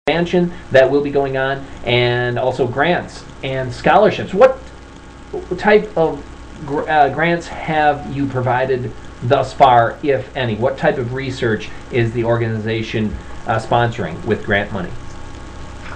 expansion that will be going on, and also grants and scholarships. What type of grants have you provided thus far, if any? What type of research is the organization sponsoring with grant money?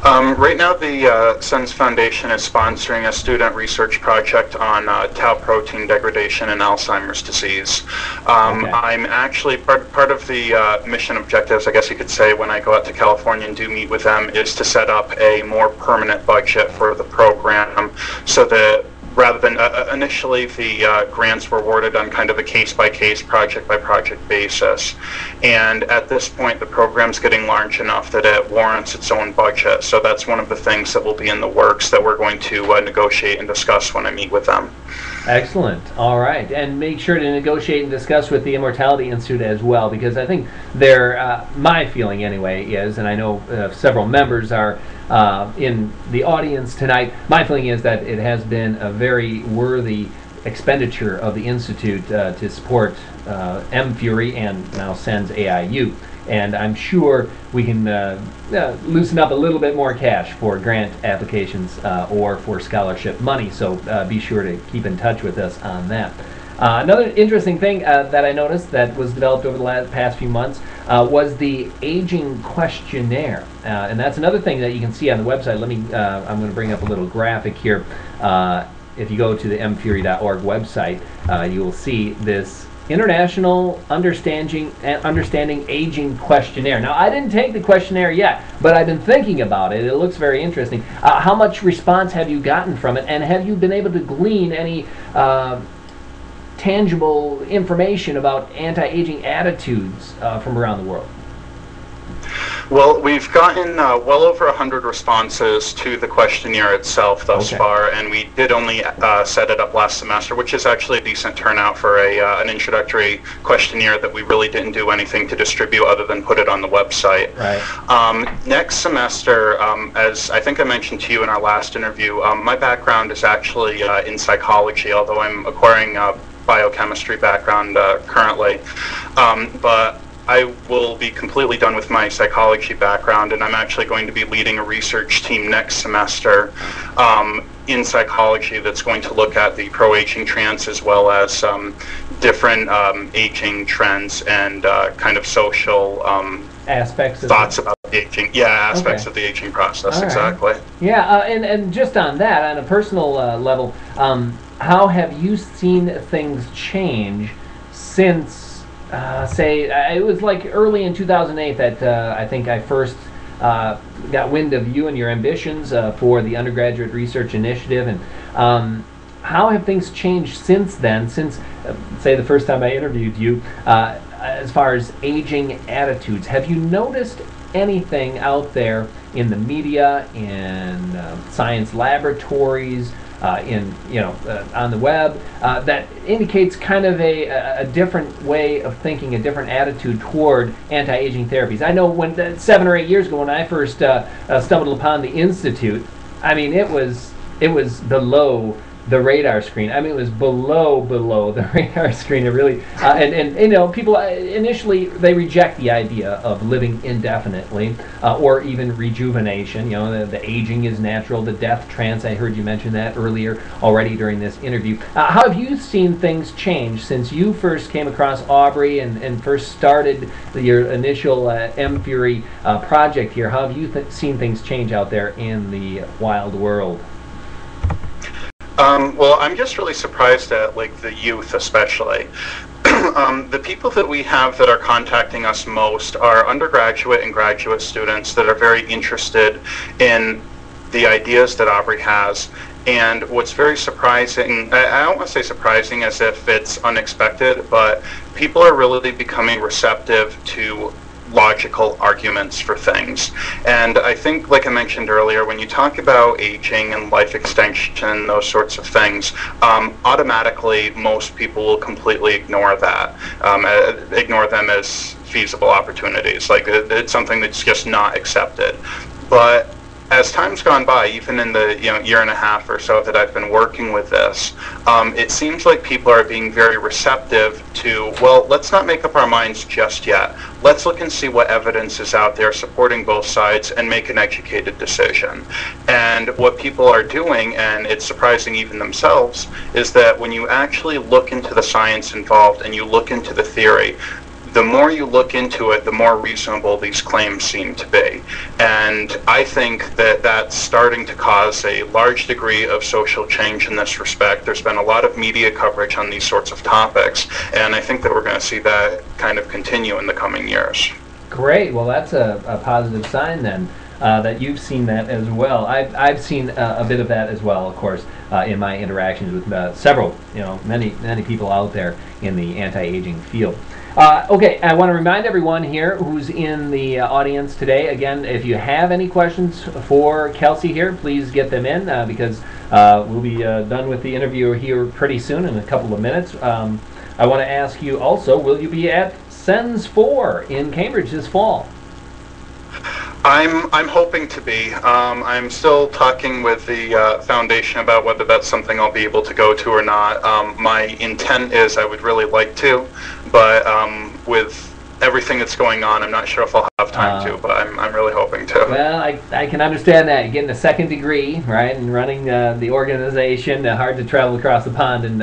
Right now, the SENS Foundation is sponsoring a student research project on tau protein degradation in Alzheimer's disease. Okay. I'm actually part of the mission objectives, I guess you could say, when I go out to California and do meet with them, is to set up a more permanent budget for the program, so that rather than initially the grants were awarded on kind of a case-by-case, project-by-project basis. And at this point, the program's getting large enough that it warrants its own budget. So that's one of the things that will be in the works that we're going to negotiate and discuss when I meet with them. Excellent. All right. And make sure to negotiate and discuss with the Immortality Institute as well, because I think my feeling anyway is, and I know several members are in the audience tonight, my feeling is that it has been a very worthy expenditure of the Institute to support MFURI and now SENSFAI-U. And I'm sure we can loosen up a little bit more cash for grant applications or for scholarship money. So be sure to keep in touch with us on that. Another interesting thing that I noticed that was developed over the past few months was the aging questionnaire. And that's another thing that you can see on the website. I'm going to bring up a little graphic here. If you go to the MFURI.org website, you will see this International Understanding Aging Questionnaire. Now, I didn't take the questionnaire yet, but I've been thinking about it. It looks very interesting. How much response have you gotten from it, and have you been able to glean any tangible information about anti-aging attitudes from around the world? Well, we've gotten well over 100 responses to the questionnaire itself thus far, and we did only set it up last semester, which is actually a decent turnout for an introductory questionnaire that we really didn't do anything to distribute other than put it on the website. Right. Next semester, as I think I mentioned to you in our last interview, my background is actually in psychology, although I'm acquiring a biochemistry background currently. But I will be completely done with my psychology background, and I'm actually going to be leading a research team next semester in psychology that's going to look at the pro-aging trends as well as different aging trends and kind of social aspects of thoughts about the aging. Yeah, aspects of the aging process. All exactly. Right. Yeah, and just on that, on a personal level, how have you seen things change since? Say, it was like early in 2008 that I think I first got wind of you and your ambitions for the undergraduate research initiative. And how have things changed since then, since, say, the first time I interviewed you, as far as aging attitudes? Have you noticed anything out there in the media, in science laboratories, on the web, that indicates kind of a different way of thinking, a different attitude toward anti-aging therapies? I know when 7 or 8 years ago, when I first stumbled upon the Institute, I mean, it was below the radar screen. I mean, it was below the radar screen. It really, and people initially they reject the idea of living indefinitely or even rejuvenation. The aging is natural, the death trance. I heard you mention that earlier already during this interview. How have you seen things change since you first came across Aubrey and first started your initial MFURI project here? How have you seen things change out there in the wild world? Well, I'm just really surprised at the youth, especially. The people that we have that are contacting us most are undergraduate and graduate students that are very interested in the ideas that Aubrey has. And what's very surprising, I don't want to say surprising as if it's unexpected, but people are really becoming receptive to logical arguments for things. And I think, like I mentioned earlier, when you talk about aging and life extension, those sorts of things, automatically most people will completely ignore that, ignore them as feasible opportunities. It's something that's just not accepted. But as time's gone by, even in the year and a half or so that I've been working with this, it seems like people are being very receptive to, well, let's not make up our minds just yet. Let's look and see what evidence is out there supporting both sides and make an educated decision. And what people are doing, and it's surprising even themselves, is that when you actually look into the science involved and you look into the theory, the more you look into it, the more reasonable these claims seem to be. And I think that that's starting to cause a large degree of social change in this respect. There's been a lot of media coverage on these sorts of topics, and I think that we're going to see that kind of continue in the coming years. Great. Well, that's a positive sign then, that you've seen that as well. I've seen a bit of that as well, of course, in my interactions with several, many people out there in the anti-aging field. Okay, I want to remind everyone here who's in the audience today, again, if you have any questions for Kelsey here, please get them in, because we'll be done with the interview here pretty soon, in a couple of minutes. I want to ask you also, will you be at SENSFAI-U in Cambridge this fall? I'm hoping to be. I'm still talking with the foundation about whether that's something I'll be able to go to or not. My intent is I would really like to, but with everything that's going on, I'm not sure if I'll have time to, but I'm really hoping to. Well, I can understand that. You're getting a second degree, right, and running the organization, hard to travel across the pond and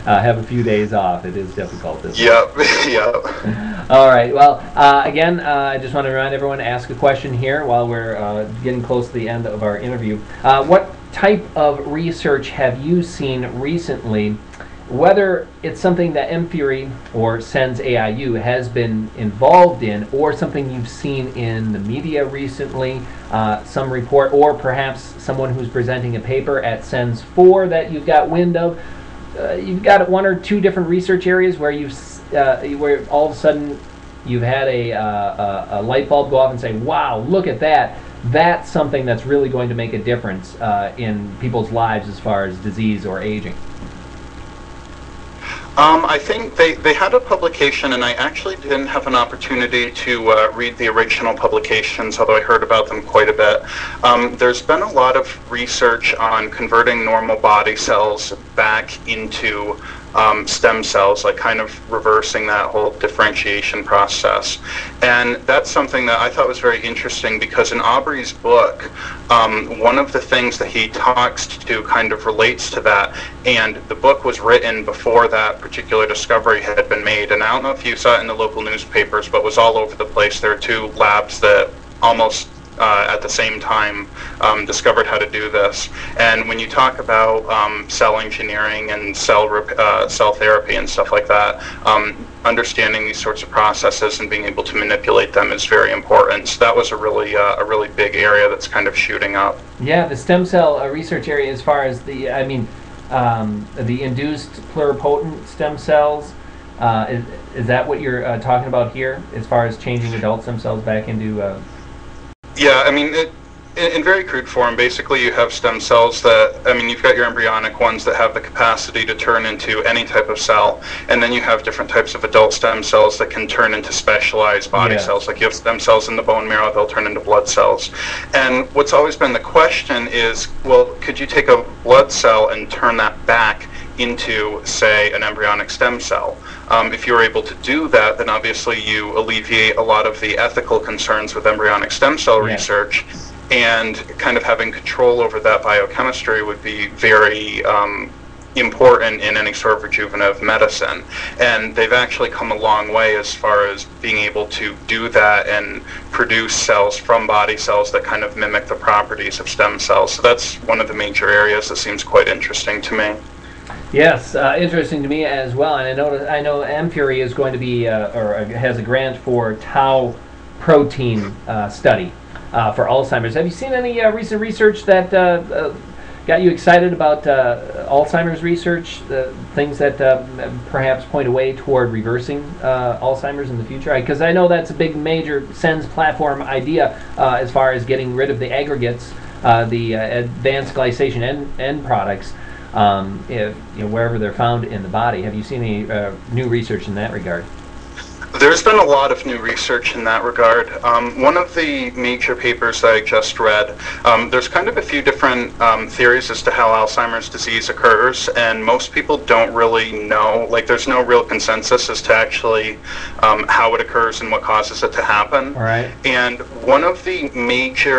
have a few days off. It is difficult, isn't it? Yep. All right. Well, again, I just want to remind everyone to ask a question here while we're getting close to the end of our interview. What type of research have you seen recently, whether it's something that MFURI or SENSFAI-U has been involved in, or something you've seen in the media recently, some report, or perhaps someone who's presenting a paper at SENS4 that you've got wind of? You've got one or two different research areas where where all of a sudden you've had a light bulb go off and say, wow, look at that. That's something that's really going to make a difference in people's lives as far as disease or aging. I think they had a publication, and I actually didn't have an opportunity to read the original publications, although I heard about them quite a bit. There's been a lot of research on converting normal body cells back into stem cells, like kind of reversing that whole differentiation process. And that's something that I thought was very interesting, because in Aubrey's book, one of the things that he talks to kind of relates to that, and the book was written before that particular discovery had been made. And I don't know if you saw it in the local newspapers, but it was all over the place. There are two labs that almost at the same time discovered how to do this. And when you talk about cell engineering and cell therapy and stuff like that, understanding these sorts of processes and being able to manipulate them is very important. So that was a really big area that's kind of shooting up. Yeah, the stem cell research area, as far as the the induced pluripotent stem cells, is that what you're talking about here, as far as changing adult stem cells back into Yeah, I mean, in very crude form, basically you have stem cells that, you've got your embryonic ones that have the capacity to turn into any type of cell, and then you have different types of adult stem cells that can turn into specialized body cells. Like you have stem cells in the bone marrow, they'll turn into blood cells. And what's always been the question is, well, could you take a blood cell and turn that back into, say, an embryonic stem cell? If you're able to do that, then obviously you alleviate a lot of the ethical concerns with embryonic stem cell research, and kind of having control over that biochemistry would be very important in any sort of rejuvenative medicine. And they've actually come a long way as far as being able to do that and produce cells from body cells that kind of mimic the properties of stem cells. So that's one of the major areas that seems quite interesting to me. Yes, interesting to me as well. And I know MFURI is going to be, or has a grant for tau protein study for Alzheimer's. Have you seen any recent research that got you excited about Alzheimer's research, things that perhaps point away toward reversing Alzheimer's in the future? Because I know that's a big major SENS platform idea as far as getting rid of the aggregates, the advanced glycation end products, wherever they're found in the body. Have you seen any new research in that regard? There's been a lot of new research in that regard. One of the major papers that I just read, there's kind of a few different theories as to how Alzheimer's disease occurs, and most people don't really know, like there's no real consensus as to actually how it occurs and what causes it to happen. Right. And one of the major